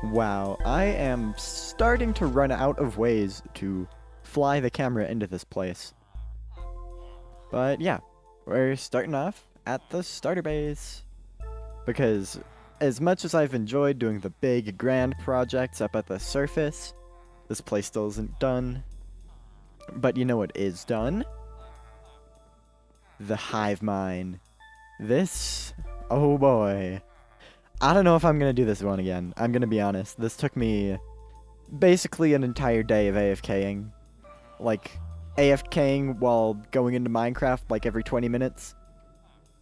Wow, I am starting to run out of ways to fly the camera into this place. But yeah, we're starting off at the starter base. Because as much as I've enjoyed doing the big grand projects up at the surface, this place still isn't done. But you know what is done? The Hive Mine. This, oh boy. I don't know if I'm gonna do this one again. I'm gonna be honest. This took me basically an entire day of AFKing. Like, AFKing while going into Minecraft like every 20 minutes.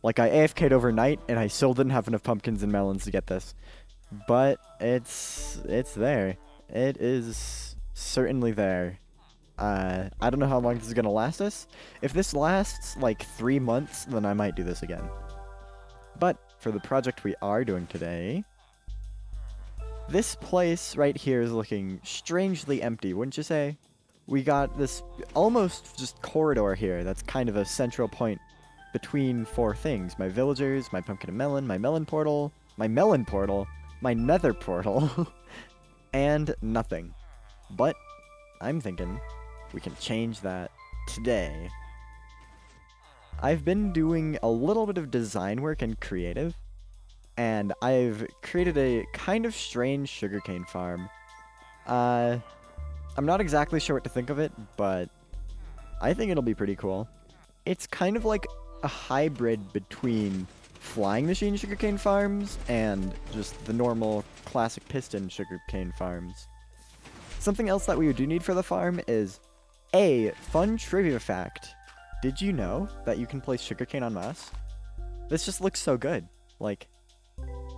Like, I AFK'd overnight, and I still didn't have enough pumpkins and melons to get this. But it's there. It is certainly there. I don't know how long this is gonna last us. If this lasts like 3 months, then I might do this again. But for the project we are doing today, this place right here is looking strangely empty, wouldn't you say? We got this almost just corridor here that's kind of a central point between four things. My villagers, my pumpkin and melon, my melon portal, my nether portal, and nothing. But I'm thinking we can change that today. I've been doing a little bit of design work and creative, and I've created a kind of strange sugarcane farm. I'm not exactly sure what to think of it, but I think it'll be pretty cool. It's kind of like a hybrid between flying machine sugarcane farms and just the normal classic piston sugarcane farms. Something else that we do need for the farm is a fun trivia fact. Did you know that you can place sugarcane en masse? This just looks so good. Like,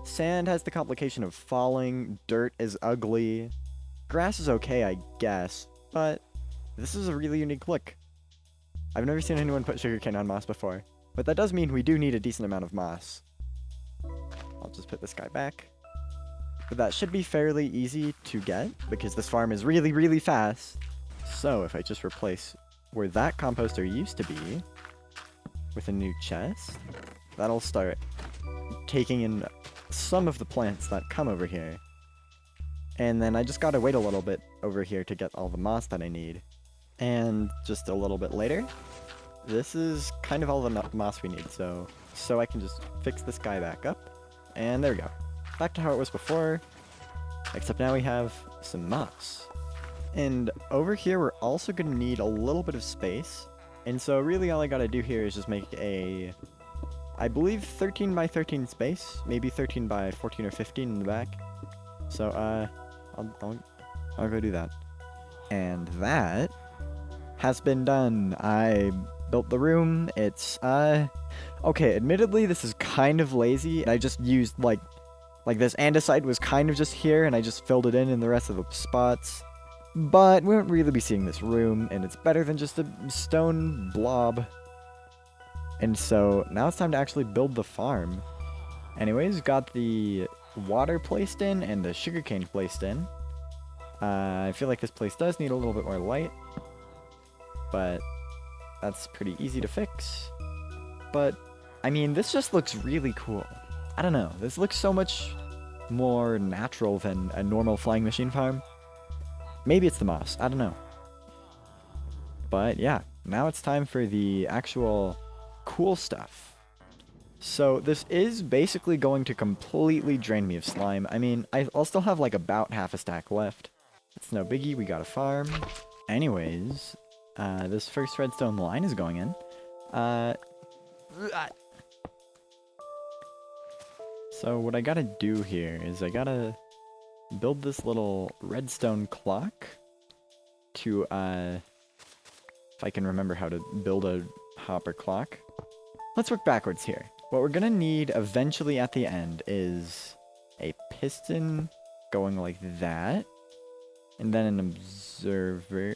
sand has the complication of falling, dirt is ugly, grass is okay, I guess, but this is a really unique look. I've never seen anyone put sugarcane on moss before, but that does mean we do need a decent amount of moss. I'll just put this guy back. But that should be fairly easy to get, because this farm is really, really fast. So if I just replace where that composter used to be with a new chest, that'll start taking in some of the plants that come over here. And then I just gotta wait a little bit over here to get all the moss that I need. And just a little bit later, this is kind of all the moss we need, so I can just fix this guy back up. And there we go. Back to how it was before, except now we have some moss. And over here, we're also going to need a little bit of space. And so really all I got to do here is just make a, I believe 13 by 13 space, maybe 13 by 14 or 15 in the back. So I'll go do that. And that has been done. I built the room. It's okay, admittedly this is kind of lazy. I just used like this andesite was kind of just here and I just filled it in the rest of the spots. But we won't really be seeing this room, and it's better than just a stone blob. And so now it's time to actually build the farm. Anyways, got the water placed in and the sugarcane placed in. I feel like this place does need a little bit more light, but that's pretty easy to fix. But, I mean, this just looks really cool. I don't know, this looks so much more natural than a normal flying machine farm. Maybe it's the moss, I don't know. But yeah, now it's time for the actual cool stuff. So this is basically going to completely drain me of slime. I mean, I'll still have like about half a stack left. It's no biggie, we got a farm. Anyways, this first redstone line is going in. So what I gotta do here is I gotta build this little redstone clock to, if I can remember how to build a hopper clock. Let's work backwards here. What we're gonna need eventually at the end is a piston going like that, and then an observer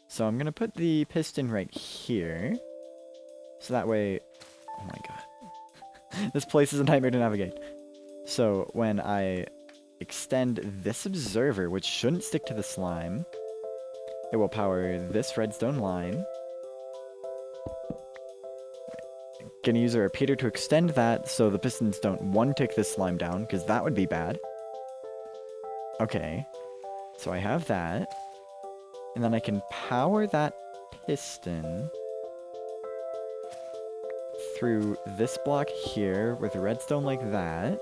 so I'm gonna put the piston right here, so that way, oh my god. This place is a nightmare to navigate. So when I extend this observer, which shouldn't stick to the slime, it will power this redstone line. Gonna use a repeater to extend that so the pistons don't one-tick this slime down, because that would be bad. Okay. So I have that. And then I can power that piston through this block here with redstone like that.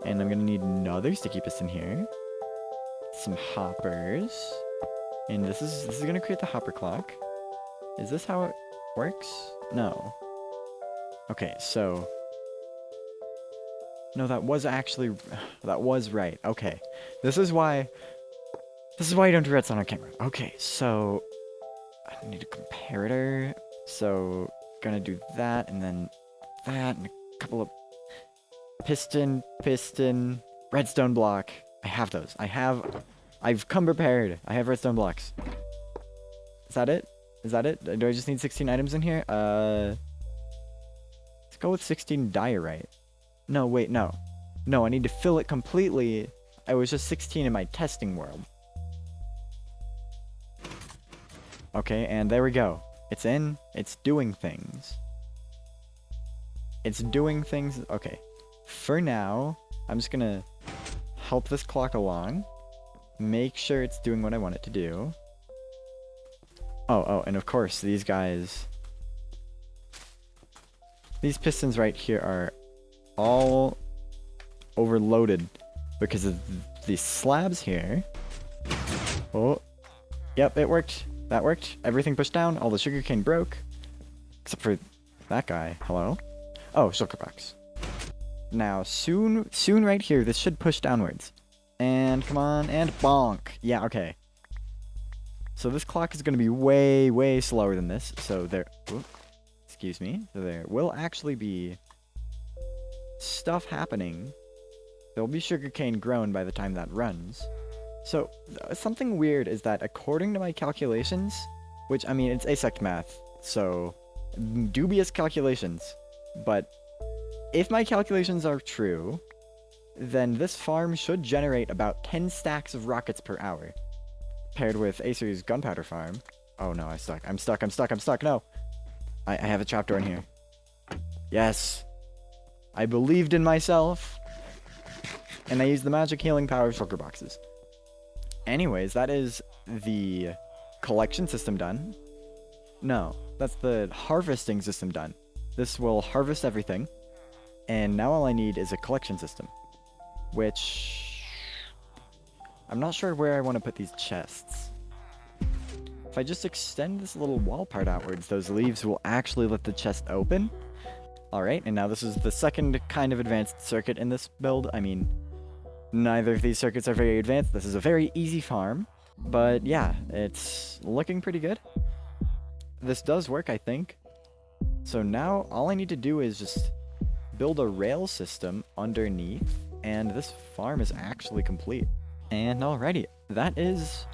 And I'm gonna need another sticky piston here. Some hoppers. And this is gonna create the hopper clock. Is this how it works? No. Okay, so... No, that was actually... That was right. Okay. This is why you don't do redstone on camera. Okay, so... I need a comparator. So, gonna do that, and then that, and a couple of... Piston, redstone block. I have those. I've come prepared. I have redstone blocks. Is that it? Is that it? Do I just need 16 items in here? Let's go with 16 diorite. No, wait, no. No, I need to fill it completely. I was just 16 in my testing world. Okay, and there we go. It's in. It's doing things. It's doing things. Okay. For now, I'm just gonna help this clock along. Make sure it's doing what I want it to do. Oh, and of course, these guys... These pistons right here are all overloaded because of these slabs here. Oh, yep, it worked. That worked. Everything pushed down. All the sugarcane broke. Except for that guy. Hello? Oh, sugar box. Now, soon right here, this should push downwards. And come on, and bonk. Yeah, okay. So this clock is going to be way, way slower than this. So there... Oops. Excuse me. So there will actually be stuff happening. There'll be sugarcane grown by the time that runs. So something weird is that according to my calculations, which, I mean, it's asect math, so dubious calculations, but if my calculations are true, then this farm should generate about 10 stacks of rockets per hour, paired with Acer's gunpowder farm. Oh no, I'm stuck, no! I have a trapdoor in here. Yes! I believed in myself, and I used the magic healing power of shulker boxes. Anyways, that is the collection system done. No, that's the harvesting system done. This will harvest everything, and now all I need is a collection system, which... I'm not sure where I want to put these chests. If I just extend this little wall part outwards, those leaves will actually let the chest open. Alright, and now this is the second kind of advanced circuit in this build. I mean, neither of these circuits are very advanced. This is a very easy farm. But yeah, it's looking pretty good. This does work, I think. So now all I need to do is just build a rail system underneath, and this farm is actually complete. And alrighty, that is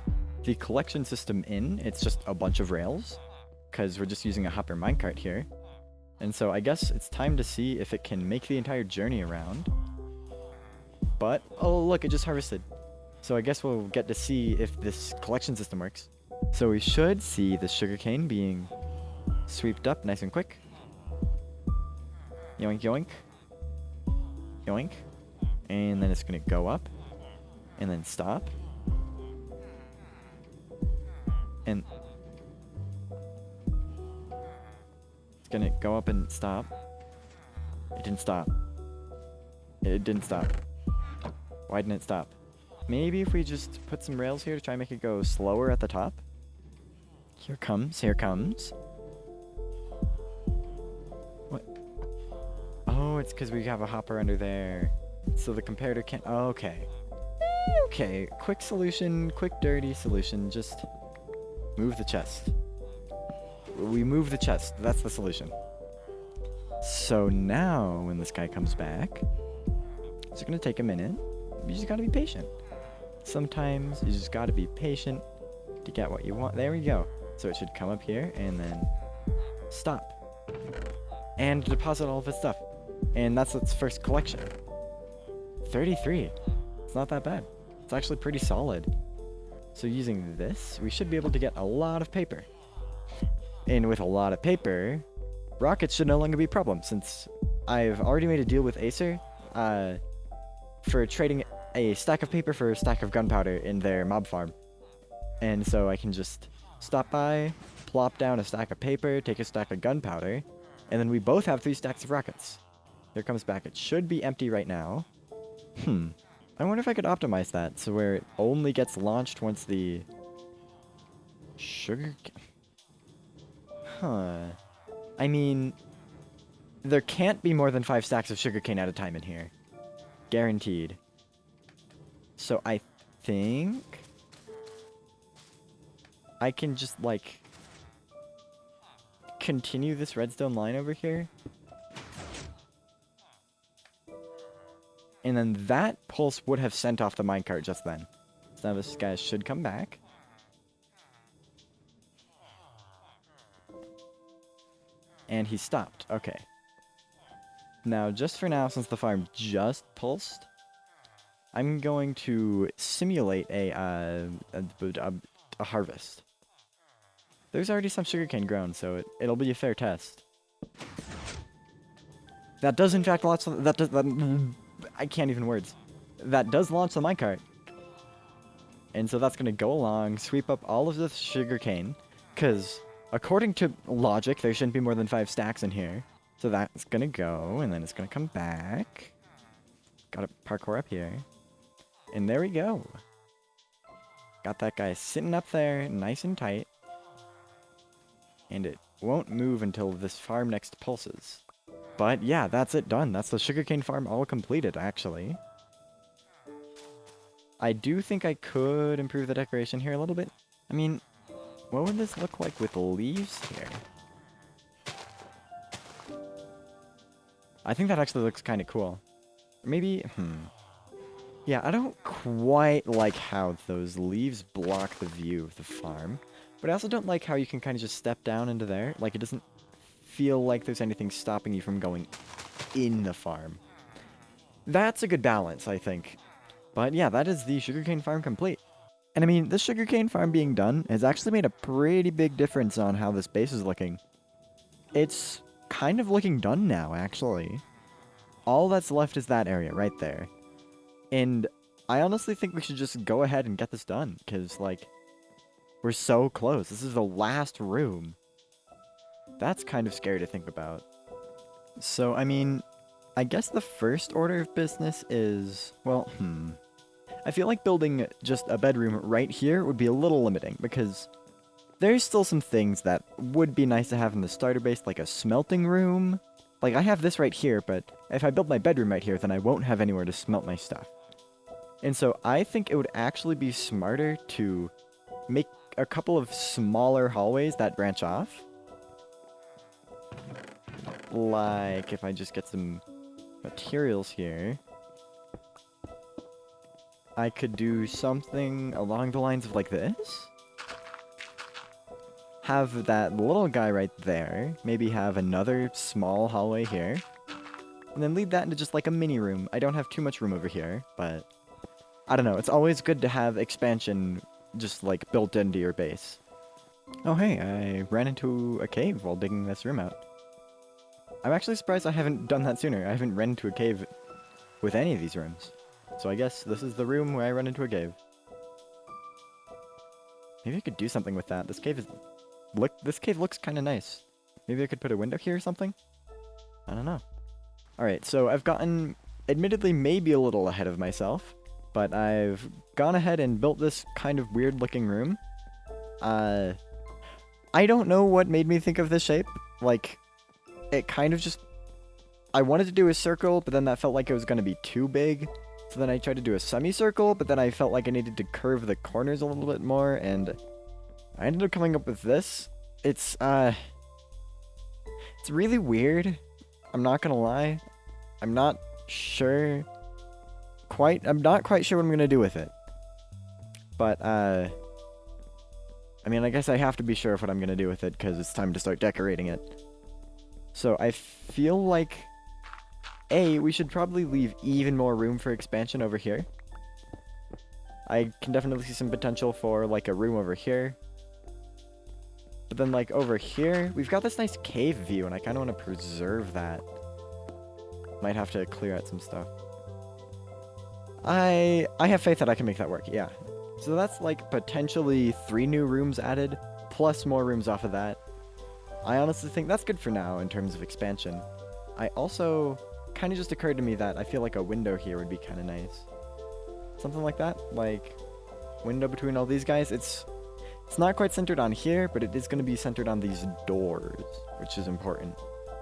the collection system in. It's just a bunch of rails, because we're just using a hopper minecart here. And so I guess it's time to see if it can make the entire journey around. But, oh look, it just harvested. So I guess we'll get to see if this collection system works. So we should see the sugarcane being sweeped up nice and quick. Yoink, yoink. Yoink. And then it's gonna go up. And then stop. And it's gonna go up and stop. It didn't stop. It didn't stop. Why didn't it stop? Maybe if we just put some rails here to try and make it go slower at the top. Here comes, here comes. What? Oh, it's because we have a hopper under there. So the comparator can't... Oh, okay. Okay, quick solution, quick dirty solution. Just move the chest. We move the chest. That's the solution. So now, when this guy comes back, it's gonna take a minute. You just gotta be patient. Sometimes you just gotta be patient to get what you want. There we go. So it should come up here and then stop. And deposit all of its stuff. And that's its first collection. 33. It's not that bad. It's actually pretty solid. So using this, we should be able to get a lot of paper. And with a lot of paper, rockets should no longer be a problem, since I've already made a deal with Acer for trading a stack of paper for a stack of gunpowder in their mob farm. And so I can just stop by, plop down a stack of paper, take a stack of gunpowder, and then we both have 3 stacks of rockets. Here it comes back. It should be empty right now. I wonder if I could optimize that so where it only gets launched once the sugar... I mean, there can't be more than 5 stacks of sugarcane at a time in here. Guaranteed. So I think I can just, like, continue this redstone line over here. And then that pulse would have sent off the minecart just then. So now this guy should come back. And he stopped. Okay. Now, just for now, since the farm just pulsed, I'm going to simulate a harvest. There's already some sugarcane grown, so it'll be a fair test. That does in fact launch I can't even words. That does launch the minecart. And so that's going to go along, sweep up all of this sugarcane, because according to logic, there shouldn't be more than 5 stacks in here. So that's going to go, and then it's going to come back. Gotta parkour up here. And there we go. Got that guy sitting up there, nice and tight. And it won't move until this farm next pulses. But yeah, that's it done. That's the sugarcane farm all completed, actually. I do think I could improve the decoration here a little bit. I mean, what would this look like with leaves here? I think that actually looks kind of cool. Maybe, yeah, I don't quite like how those leaves block the view of the farm. But I also don't like how you can kind of just step down into there. Like, it doesn't feel like there's anything stopping you from going in the farm. That's a good balance, I think. But yeah, that is the sugarcane farm complete. And I mean, this sugarcane farm being done has actually made a pretty big difference on how this base is looking. It's kind of looking done now, actually. All that's left is that area right there. And I honestly think we should just go ahead and get this done, because, like, we're so close. This is the last room. That's kind of scary to think about. So, I mean, I guess the first order of business is, well, I feel like building just a bedroom right here would be a little limiting, because there's still some things that would be nice to have in the starter base, like a smelting room. Like, I have this right here, but if I build my bedroom right here, then I won't have anywhere to smelt my stuff. And so I think it would actually be smarter to make a couple of smaller hallways that branch off. Like, if I just get some materials here, I could do something along the lines of like this. Have that little guy right there. Maybe have another small hallway here. And then leave that into just like a mini room. I don't have too much room over here, but I don't know. It's always good to have expansion just like built into your base. Oh hey, I ran into a cave while digging this room out. I'm actually surprised I haven't done that sooner. I haven't run into a cave with any of these rooms. So I guess this is the room where I run into a cave. Maybe I could do something with that. This cave looks kind of nice. Maybe I could put a window here or something? I don't know. Alright, so I've gotten, admittedly, maybe a little ahead of myself, but I've gone ahead and built this kind of weird looking room. I don't know what made me think of this shape. Like, it kind of just, I wanted to do a circle, but then that felt like it was going to be too big. So then I tried to do a semicircle, but then I felt like I needed to curve the corners a little bit more, and I ended up coming up with this. It's really weird. I'm not gonna lie. I'm not quite sure what I'm gonna do with it. But, I mean, I guess I have to be sure of what I'm gonna do with it, because it's time to start decorating it. So I feel like, we should probably leave even more room for expansion over here. I can definitely see some potential for, like, a room over here. But then, like, over here, we've got this nice cave view, and I kind of want to preserve that. Might have to clear out some stuff. I have faith that I can make that work, yeah. So that's, like, potentially 3 new rooms added, plus more rooms off of that. I honestly think that's good for now in terms of expansion. I also, kind of just occurred to me that I feel like a window here would be kind of nice. Something like that, like, window between all these guys. It's not quite centered on here, but it is going to be centered on these doors, which is important.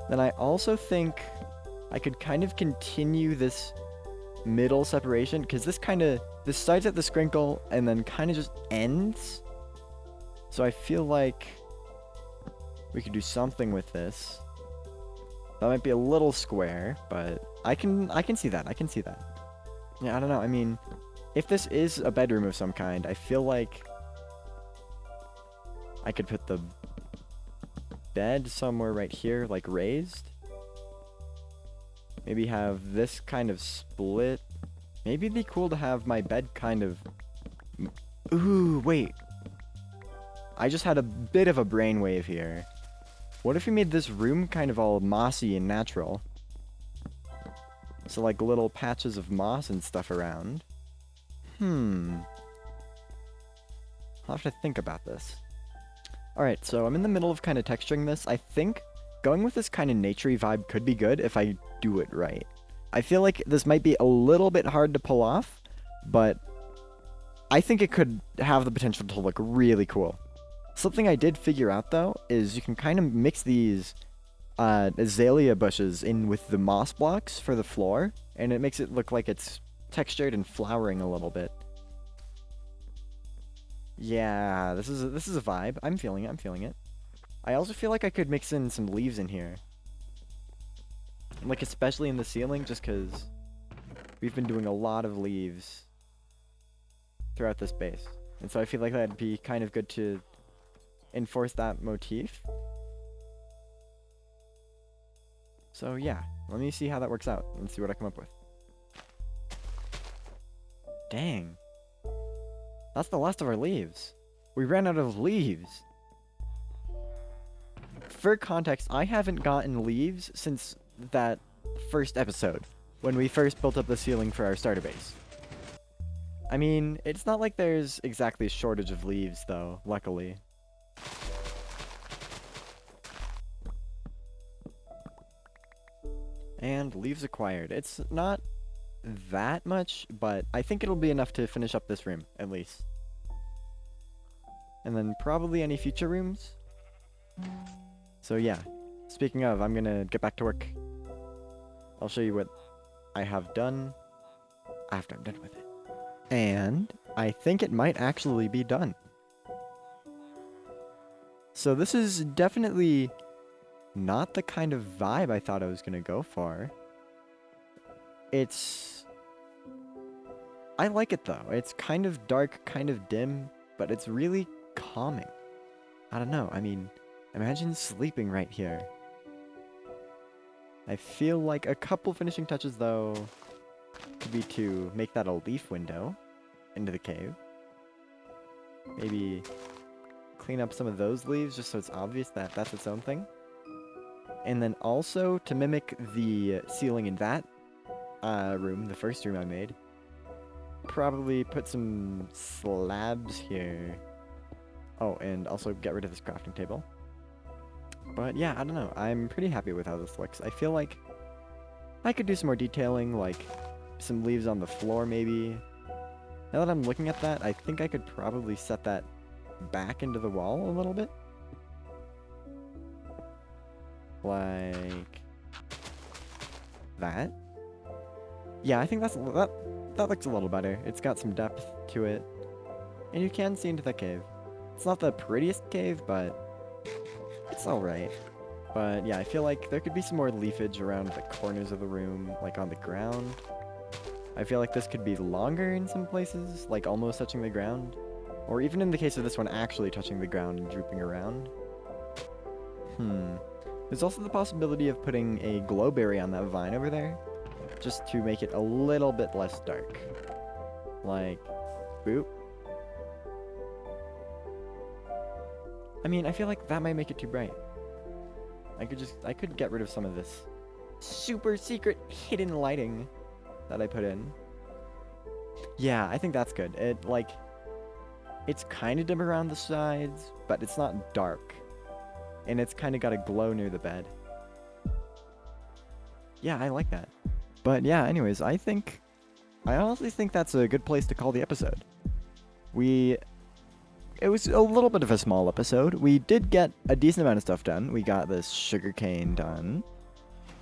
Then I also think I could kind of continue this middle separation, because this starts at the sprinkle and then kind of just ends. So I feel like we could do something with this. That might be a little square, but I can see that. I can see that. Yeah, I don't know. I mean, if this is a bedroom of some kind, I feel like I could put the bed somewhere right here, like raised. Maybe have this kind of split. Maybe it'd be cool to have my bed kind of... Ooh, wait. I just had a bit of a brainwave here. What if we made this room kind of all mossy and natural? So like little patches of moss and stuff around. I'll have to think about this. Alright, so I'm in the middle of kind of texturing this. I think going with this kind of naturey vibe could be good if I do it right. I feel like this might be a little bit hard to pull off, but I think it could have the potential to look really cool. Something I did figure out, though, is you can kind of mix these azalea bushes in with the moss blocks for the floor, and it makes it look like it's textured and flowering a little bit. Yeah, this is a vibe. I'm feeling it. I also feel like I could mix in some leaves in here. Like, especially in the ceiling, just because we've been doing a lot of leaves throughout this base. And so I feel like that'd be kind of good to enforce that motif. So yeah, let me see how that works out and see what I come up with. Dang. That's the last of our leaves. We ran out of leaves. For context, I haven't gotten leaves since that first episode, when we first built up the ceiling for our starter base. I mean, it's not like there's exactly a shortage of leaves, though, luckily. And leaves acquired. It's not that much, but I think it'll be enough to finish up this room, at least. And then probably any future rooms. So yeah, speaking of, I'm gonna get back to work. I'll show you what I have done after I'm done with it. And I think it might actually be done. So this is definitely not the kind of vibe I thought I was gonna go for. I like it though. It's kind of dark, kind of dim, but it's really calming. I don't know, I mean, imagine sleeping right here. I feel like a couple finishing touches though could be to make that a leaf window into the cave. Maybe clean up some of those leaves just so it's obvious that that's its own thing. And then also to mimic the ceiling in that room, the first room I made, probably put some slabs here. Oh, and also get rid of this crafting table. But yeah, I don't know. I'm pretty happy with how this looks. I feel like I could do some more detailing, like some leaves on the floor maybe. Now that I'm looking at that, I think I could probably set that back into the wall a little bit. Like that. Yeah, I think that looks a little better. It's got some depth to it. And you can see into the cave. It's not the prettiest cave, but it's alright. But yeah, I feel like there could be some more leafage around the corners of the room, like on the ground. I feel like this could be longer in some places, like almost touching the ground. Or even in the case of this one, actually touching the ground and drooping around. There's also the possibility of putting a glowberry on that vine over there, just to make it a little bit less dark. Like, boop. I mean, I feel like that might make it too bright. I could get rid of some of this super secret hidden lighting that I put in. Yeah, I think that's good. It's kind of dim around the sides, but it's not dark. And it's kind of got a glow near the bed. Yeah, I like that. But yeah, anyways, I honestly think that's a good place to call the episode. It was a little bit of a small episode. We did get a decent amount of stuff done. We got this sugarcane done,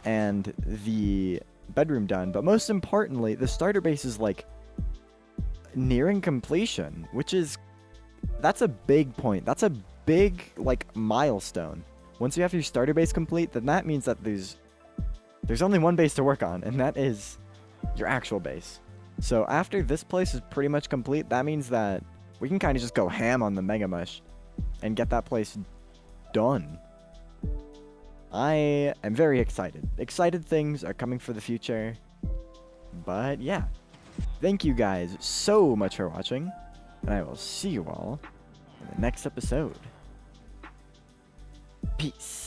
and the bedroom done, but most importantly, the starter base is, like, nearing completion, that's a big point. That's a big, like, milestone. Once you have your starter base complete, then that means that there's only one base to work on, and that is your actual base. So after this place is pretty much complete, that means that we can kind of just go ham on the Mega Mush and get that place done. I am very excited. Excited things are coming for the future. But yeah, thank you guys so much for watching, and I will see you all in the next episode. Peace.